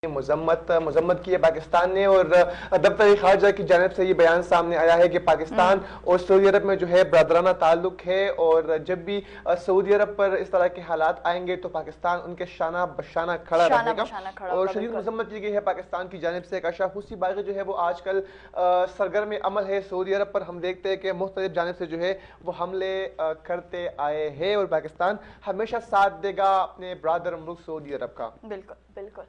मजम्मत की है पाकिस्तान ने, और दफ्तर खारजा की जानिब से ये बयान सामने आया है कि पाकिस्तान और सऊदी अरब में जो है बरदराना ताल्लुक है, और जब भी सऊदी अरब पर इस तरह के हालात आएंगे तो पाकिस्तान उनके शाना बशाना खड़ा रहेगा। और शदीद मजम्मत की गई है पाकिस्तान की जानिब से। काशा हूसी बागी जो है वो आजकल सरगर्म अमल है सऊदी अरब पर। हम देखते हैं कि मुख्तलिफ जानिब से जो है वो हमले करते आए हैं, और पाकिस्तान हमेशा साथ देगा अपने ब्रादर मुल्क सऊदी अरब का। बिल्कुल बिल्कुल।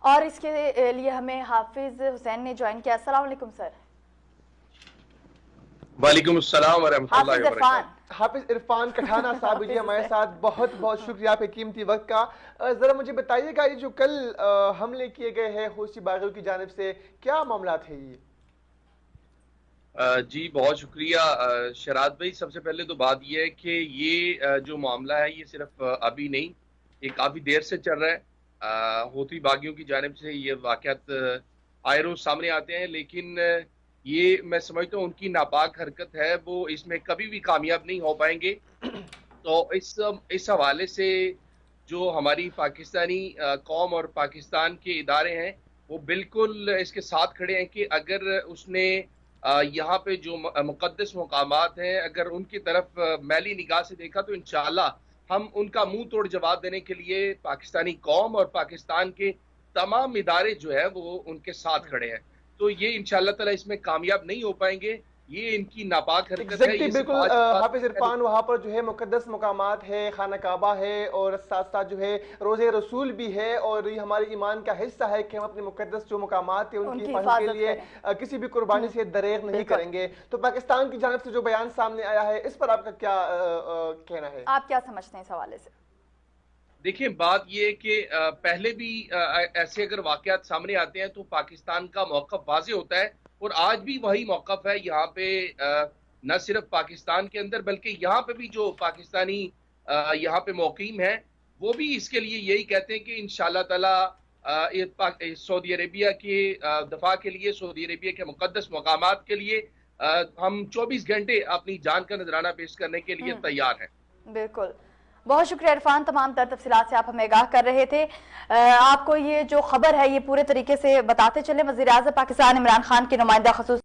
और इसके लिए हमें हाफिज हुसैन ने ज्वाइन किया। अस्सलाम वालेकुम सर। वालेकुम अस्सलाम व रहमतुल्लाहि व बरकातहू। हाफिज इरफान कठाना साहब जी हमारे साथ, बहुत बहुत शुक्रिया आपके कीमती वक्त का। जरा मुझे बताइएगा, ये जो कल हमले किए गए हैं हूसी बागियों की जानिब से, क्या मामला थे ये? जी बहुत शुक्रिया शराद भाई। सबसे पहले तो बात यह है कि ये जो मामला है ये सिर्फ अभी नहीं, ये काफ़ी देर से चल रहा है। हूती बागियों की जानिब से ये वाक़यात आए रोज़ सामने आते हैं, लेकिन ये मैं समझता हूँ उनकी नापाक हरकत है, वो इसमें कभी भी कामयाब नहीं हो पाएंगे। तो इस हवाले से जो हमारी पाकिस्तानी कौम और पाकिस्तान के इदारे हैं वो बिल्कुल इसके साथ खड़े हैं कि अगर उसने यहाँ पे जो मुक़द्दस मकामात हैं अगर उनकी तरफ मैली निगाह से देखा तो इंशाअल्लाह हम उनका मुंह तोड़ जवाब देने के लिए पाकिस्तानी कौम और पाकिस्तान के तमाम इदारे जो है वो उनके साथ खड़े हैं। तो ये इंशाअल्लाह ताला इसमें कामयाब नहीं हो पाएंगे, ये इनकी नापाक हरकत है। ये बिल्कुल हाफिज इरफान, वहाँ पर जो है मुकद्दस मकामात है, खाना काबा है, और साथ साथ जो है रोज़े रसूल भी है, और ये हमारे ईमान का हिस्सा है कि हम अपने मुकद्दस जो मकामात है उनकी हिफाजत के लिए किसी भी कुर्बानी से दरेग नहीं करेंगे। तो पाकिस्तान की जानिब से जो बयान सामने आया है इस पर आपका क्या कहना है? आप क्या समझते हैं इस हवाले से? देखिए बात ये है कि पहले भी ऐसे अगर वाकयात सामने आते हैं तो पाकिस्तान का मौक़िफ़ वाज़ेह होता है, और आज भी वही मौक़िफ़ है। यहाँ पे न सिर्फ पाकिस्तान के अंदर बल्कि यहाँ पे भी जो पाकिस्तानी यहाँ पे मुक़ीम हैं वो भी इसके लिए यही कहते हैं कि इंशाअल्लाह ताला सऊदी अरेबिया के दफा के लिए, सऊदी अरेबिया के मुक़द्दस मकामात के लिए हम 24 घंटे अपनी जान का नजराना पेश करने के लिए तैयार हैं। बिल्कुल, बहुत शुक्रिया इरफान, तमाम तर तफसीलात से आप हमें आगाह कर रहे थे। आपको ये जो खबर है ये पूरे तरीके से बताते चले। वज़ीर-ए-आज़म पाकिस्तान इमरान खान के नुमाइंदा ख़ुसूस